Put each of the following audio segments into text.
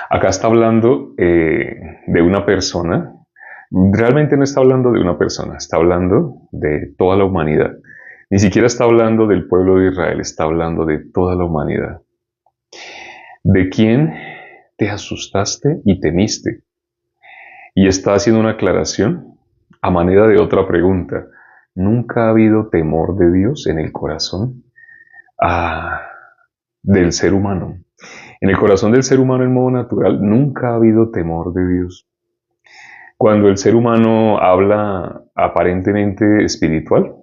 Acá está hablando de una persona. Realmente no está hablando de una persona, está hablando de toda la humanidad. Ni siquiera está hablando del pueblo de Israel, está hablando de toda la humanidad. ¿De quién te asustaste y temiste? Y está haciendo una aclaración a manera de otra pregunta. ¿Nunca ha habido temor de Dios en el corazón del ser humano? En el corazón del ser humano en modo natural nunca ha habido temor de Dios. Cuando el ser humano habla aparentemente espiritual,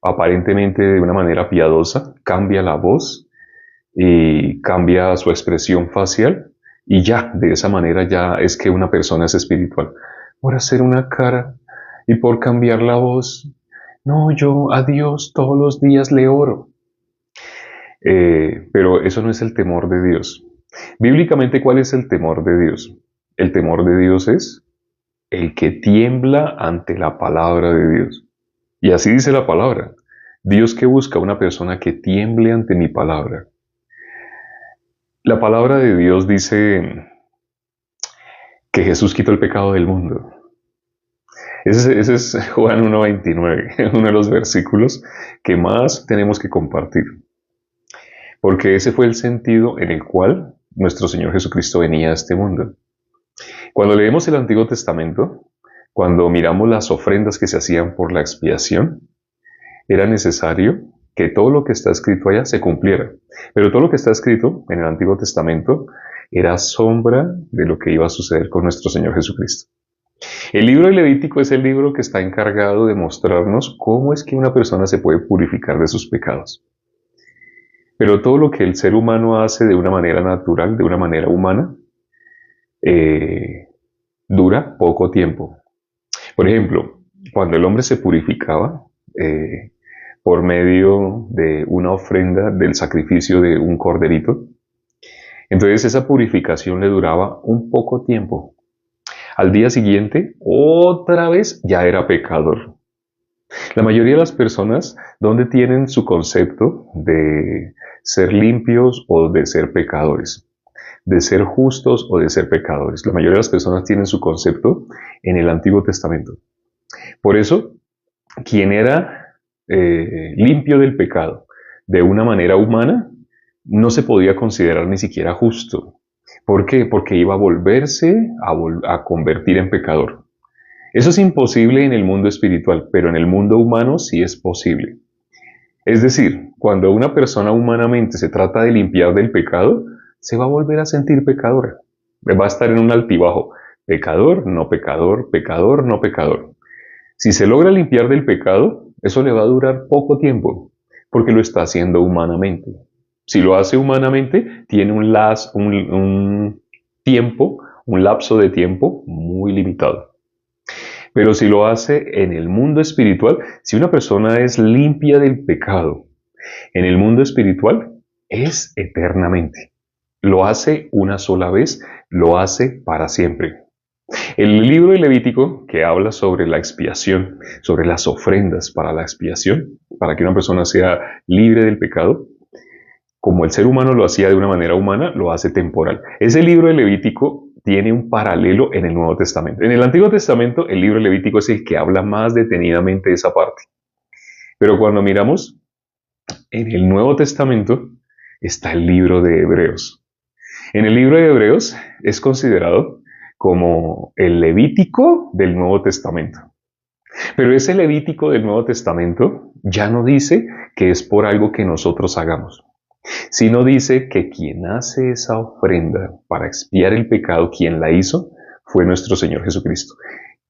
aparentemente de una manera piadosa, cambia la voz y cambia su expresión facial y ya, de esa manera ya es que una persona es espiritual. Por hacer una cara y por cambiar la voz, no, yo a Dios todos los días le oro. Pero eso no es el temor de Dios. Bíblicamente, ¿cuál es el temor de Dios? El temor de Dios es el que tiembla ante la palabra de Dios. Y así dice la palabra. Dios que busca una persona que tiemble ante mi palabra. La palabra de Dios dice que Jesús quitó el pecado del mundo. Ese es Juan 1.29, uno de los versículos que más tenemos que compartir. Porque ese fue el sentido en el cual nuestro Señor Jesucristo venía a este mundo. Cuando leemos el Antiguo Testamento, cuando miramos las ofrendas que se hacían por la expiación, era necesario que todo lo que está escrito allá se cumpliera. Pero todo lo que está escrito en el Antiguo Testamento era sombra de lo que iba a suceder con nuestro Señor Jesucristo. El libro de Levítico es el libro que está encargado de mostrarnos cómo es que una persona se puede purificar de sus pecados. Pero todo lo que el ser humano hace de una manera natural, de una manera humana, dura poco tiempo. Por ejemplo, cuando el hombre se purificaba por medio de una ofrenda del sacrificio de un corderito, entonces esa purificación le duraba un poco tiempo. Al día siguiente, otra vez ya era pecador. La mayoría de las personas, ¿dónde tienen su concepto de ser limpios o de ser pecadores? De ser justos o de ser pecadores. La mayoría de las personas tienen su concepto en el Antiguo Testamento. Por eso, quien era limpio del pecado de una manera humana, no se podía considerar ni siquiera justo. ¿Por qué? Porque iba a volverse a convertir en pecador. Eso es imposible en el mundo espiritual, pero en el mundo humano sí es posible. Es decir, cuando una persona humanamente se trata de limpiar del pecado, se va a volver a sentir pecadora. Va a estar en un altibajo. Pecador, no pecador, pecador, no pecador. Si se logra limpiar del pecado, eso le va a durar poco tiempo, porque lo está haciendo humanamente. Si lo hace humanamente, tiene un tiempo, un lapso de tiempo muy limitado. Pero si lo hace en el mundo espiritual, si una persona es limpia del pecado, en el mundo espiritual es eternamente. Lo hace una sola vez, lo hace para siempre. El libro de Levítico, que habla sobre la expiación, sobre las ofrendas para la expiación, para que una persona sea libre del pecado, como el ser humano lo hacía de una manera humana, lo hace temporal. Ese libro de Levítico tiene un paralelo en el Nuevo Testamento. En el Antiguo Testamento, el libro de Levítico es el que habla más detenidamente de esa parte. Pero cuando miramos en el Nuevo Testamento, está el libro de Hebreos. En el libro de Hebreos es considerado como el Levítico del Nuevo Testamento. Pero ese Levítico del Nuevo Testamento ya no dice que es por algo que nosotros hagamos, sino dice que quien hace esa ofrenda para expiar el pecado, quien la hizo, fue nuestro Señor Jesucristo.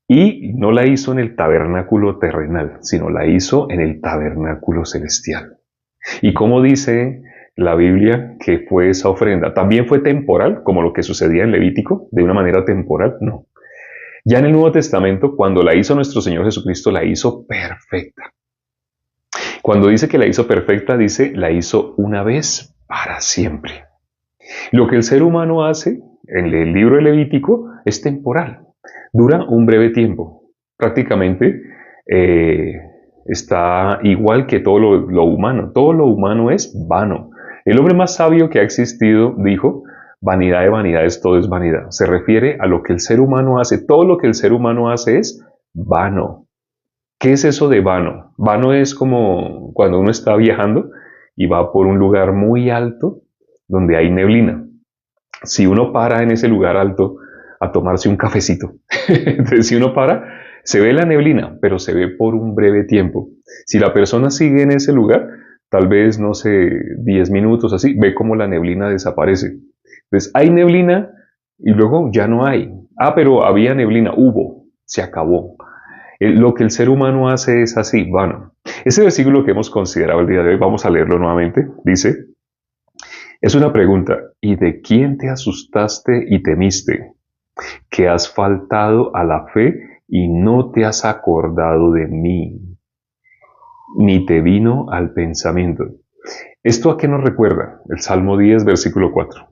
Y no la hizo en el tabernáculo terrenal, sino la hizo en el tabernáculo celestial. ¿Y cómo dice la Biblia que fue esa ofrenda? ¿También fue temporal, como lo que sucedía en Levítico, de una manera temporal? No. Ya en el Nuevo Testamento, cuando la hizo nuestro Señor Jesucristo, la hizo perfecta. Cuando dice que la hizo perfecta, dice la hizo una vez para siempre. Lo que el ser humano hace en el libro de Levítico es temporal, dura un breve tiempo. Prácticamente está igual que todo lo humano. Todo lo humano es vano. El hombre más sabio que ha existido dijo, Vanidad de vanidades, todo es vanidad. Se refiere a lo que el ser humano hace. Todo lo que el ser humano hace es vano. ¿Qué es eso de vano? Vano es como cuando uno está viajando y va por un lugar muy alto donde hay neblina. Si uno para en ese lugar alto a tomarse un cafecito, entonces si uno para, se ve la neblina, pero se ve por un breve tiempo. Si la persona sigue en ese lugar, tal vez, no sé, 10 minutos así, ve como la neblina desaparece. Entonces hay neblina y luego ya no hay. Ah, pero había neblina, hubo, se acabó. Lo que el ser humano hace es así, vano. Ese versículo que hemos considerado el día de hoy, vamos a leerlo nuevamente, dice, es una pregunta, ¿y de quién te asustaste y temiste? Que has faltado a la fe y no te has acordado de mí, ni te vino al pensamiento. ¿Esto a qué nos recuerda? El Salmo 10, versículo 4.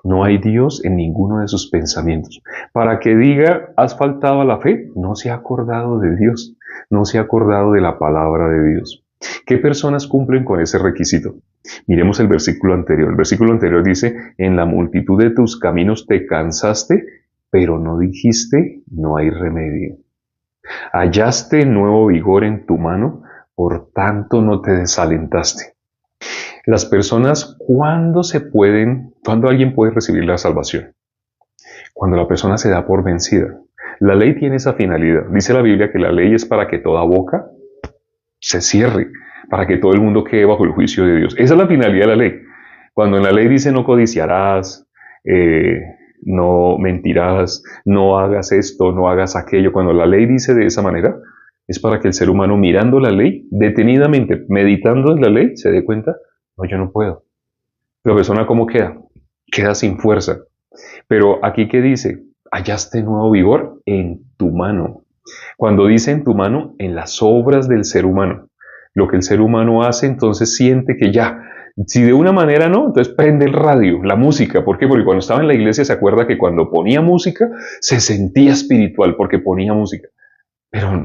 No hay Dios en ninguno de sus pensamientos. Para que diga, has faltado a la fe, no se ha acordado de Dios, no se ha acordado de la palabra de Dios. ¿Qué personas cumplen con ese requisito? Miremos el versículo anterior. El versículo anterior dice, en la multitud de tus caminos te cansaste, pero no dijiste, no hay remedio. Hallaste nuevo vigor en tu mano, por tanto no te desalentaste. Las personas, ¿cuándo alguien puede recibir la salvación? Cuando la persona se da por vencida. La ley tiene esa finalidad. Dice la Biblia que la ley es para que toda boca se cierre, para que todo el mundo quede bajo el juicio de Dios. Esa es la finalidad de la ley. Cuando en la ley dice no codiciarás, no mentirás, no hagas esto, no hagas aquello, cuando la ley dice de esa manera, es para que el ser humano mirando la ley, detenidamente, meditando en la ley, se dé cuenta, no, yo no puedo. La persona ¿cómo queda? Queda sin fuerza. Pero aquí ¿qué dice? Hallaste nuevo vigor en tu mano. Cuando dice en tu mano, en las obras del ser humano. Lo que el ser humano hace, entonces siente que ya, si de una manera no, entonces prende el radio, la música. ¿Por qué? Porque cuando estaba en la iglesia se acuerda que cuando ponía música se sentía espiritual porque ponía música. Pero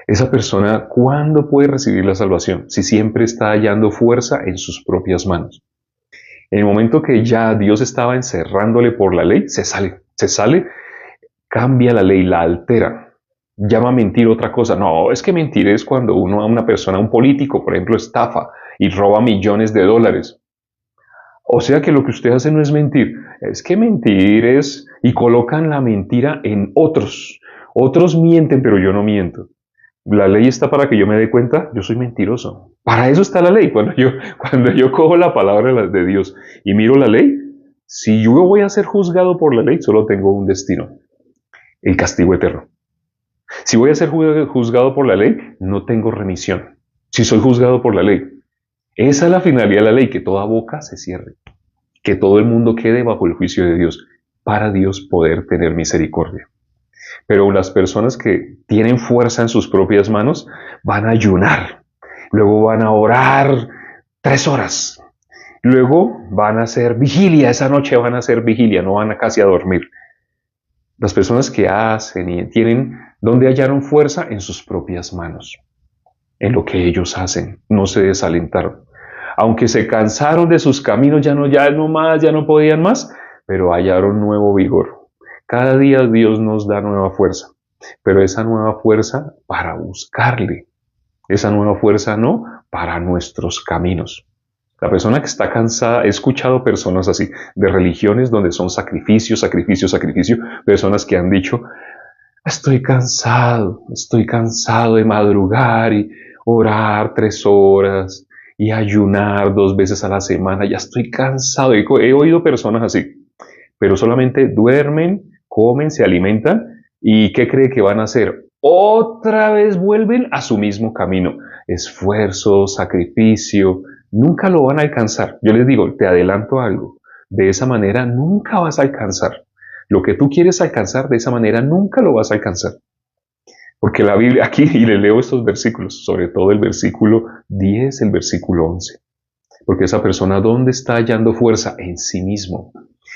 esa persona, ¿cuándo puede recibir la salvación? Si siempre está hallando fuerza en sus propias manos. En el momento que ya Dios estaba encerrándole por la ley, se sale, cambia la ley, la altera. Llama a mentir otra cosa. No, es que mentir es cuando uno a una persona, a un político, por ejemplo, estafa y roba millones de dólares. O sea que lo que usted hace no es mentir, es que mentir es, y colocan la mentira en otros. Otros mienten, pero yo no miento. La ley está para que yo me dé cuenta, yo soy mentiroso. Para eso está la ley. Cuando yo cojo la palabra de Dios y miro la ley, si yo voy a ser juzgado por la ley, solo tengo un destino, el castigo eterno. Si voy a ser juzgado por la ley, no tengo remisión. Si soy juzgado por la ley, esa es la finalidad de la ley, que toda boca se cierre, que todo el mundo quede bajo el juicio de Dios, para Dios poder tener misericordia. Pero las personas que tienen fuerza en sus propias manos van a ayunar, luego van a orar 3 horas, luego van a hacer vigilia, esa noche van a hacer vigilia, no van a casi a dormir. Las personas que hacen y tienen, ¿dónde hallaron fuerza? En sus propias manos, en lo que ellos hacen, no se desalentaron. Aunque se cansaron de sus caminos, ya no podían más, pero hallaron nuevo vigor. Cada día Dios nos da nueva fuerza, pero esa nueva fuerza para buscarle, esa nueva fuerza no para nuestros caminos. La persona que está cansada, he escuchado personas así, de religiones donde son sacrificio, sacrificio, sacrificio, personas que han dicho, estoy cansado de madrugar y orar 3 horas y ayunar 2 veces a la semana, ya estoy cansado. He oído personas así, pero solamente duermen, comen, se alimentan y ¿qué cree que van a hacer? Otra vez vuelven a su mismo camino. Esfuerzo, sacrificio, nunca lo van a alcanzar. Yo les digo, te adelanto algo, de esa manera nunca vas a alcanzar. Lo que tú quieres alcanzar de esa manera nunca lo vas a alcanzar. Porque la Biblia, aquí, y le leo estos versículos, sobre todo el versículo 10, el versículo 11. Porque esa persona, ¿dónde está hallando fuerza? En sí mismo.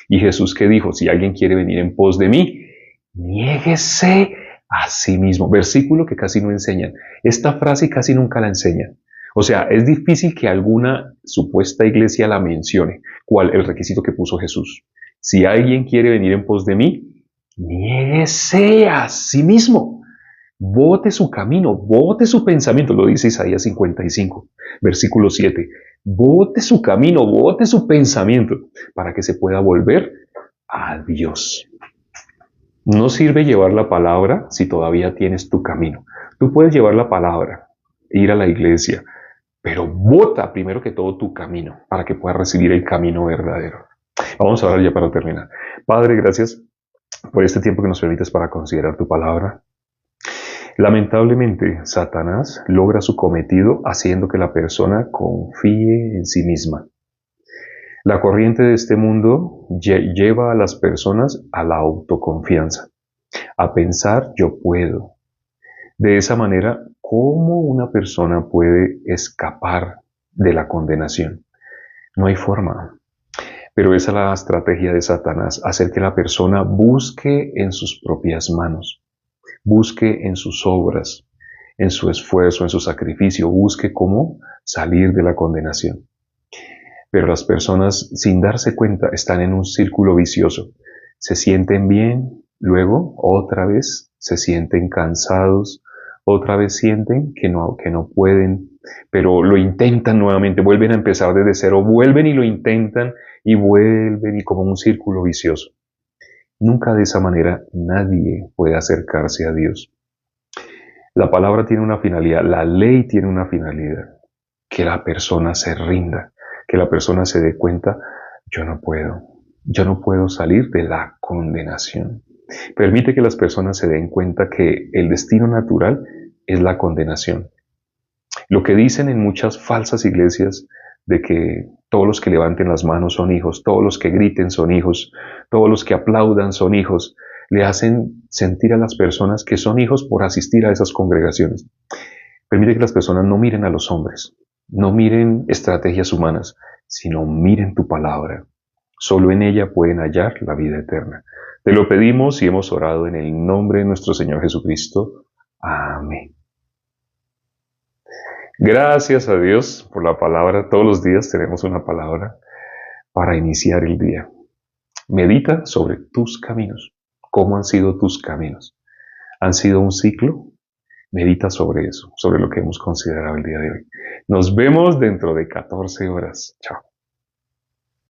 Y Jesús que dijo, si alguien quiere venir en pos de mí, niéguese a sí mismo. Versículo que casi no enseñan. Esta frase casi nunca la enseñan. O sea, es difícil que alguna supuesta iglesia la mencione. ¿Cuál? El requisito que puso Jesús. Si alguien quiere venir en pos de mí, niéguese a sí mismo. Bote su camino, bote su pensamiento, lo dice Isaías 55, versículo 7. Bote su camino, bote su pensamiento, para que se pueda volver a Dios. No sirve llevar la palabra si todavía tienes tu camino. Tú puedes llevar la palabra, ir a la iglesia, pero bota primero que todo tu camino para que puedas recibir el camino verdadero. Vamos a orar ya para terminar. Padre, gracias por este tiempo que nos permites para considerar tu palabra. Lamentablemente, Satanás logra su cometido haciendo que la persona confíe en sí misma. La corriente de este mundo lleva a las personas a la autoconfianza, a pensar yo puedo. De esa manera, ¿cómo una persona puede escapar de la condenación? No hay forma. Pero esa es la estrategia de Satanás, hacer que la persona busque en sus propias manos, busque en sus obras, en su esfuerzo, en su sacrificio, busque cómo salir de la condenación. Pero las personas, sin darse cuenta, están en un círculo vicioso. Se sienten bien, luego otra vez se sienten cansados, otra vez sienten que no pueden, pero lo intentan nuevamente, vuelven a empezar desde cero, vuelven y lo intentan y vuelven y como un círculo vicioso. Nunca de esa manera nadie puede acercarse a Dios. La palabra tiene una finalidad, la ley tiene una finalidad, que la persona se rinda, que la persona se dé cuenta, yo no puedo salir de la condenación. Permite que las personas se den cuenta que el destino natural es la condenación. Lo que dicen en muchas falsas iglesias de que todos los que levanten las manos son hijos, todos los que griten son hijos, todos los que aplaudan son hijos, le hacen sentir a las personas que son hijos por asistir a esas congregaciones. Permite que las personas no miren a los hombres, no miren estrategias humanas, sino miren tu palabra. Solo en ella pueden hallar la vida eterna. Te lo pedimos y hemos orado en el nombre de nuestro Señor Jesucristo. Amén. Gracias a Dios por la palabra. Todos los días tenemos una palabra para iniciar el día. Medita sobre tus caminos. ¿Cómo han sido tus caminos? ¿Han sido un ciclo? Medita sobre eso, sobre lo que hemos considerado el día de hoy. Nos vemos dentro de 14 horas. Chao.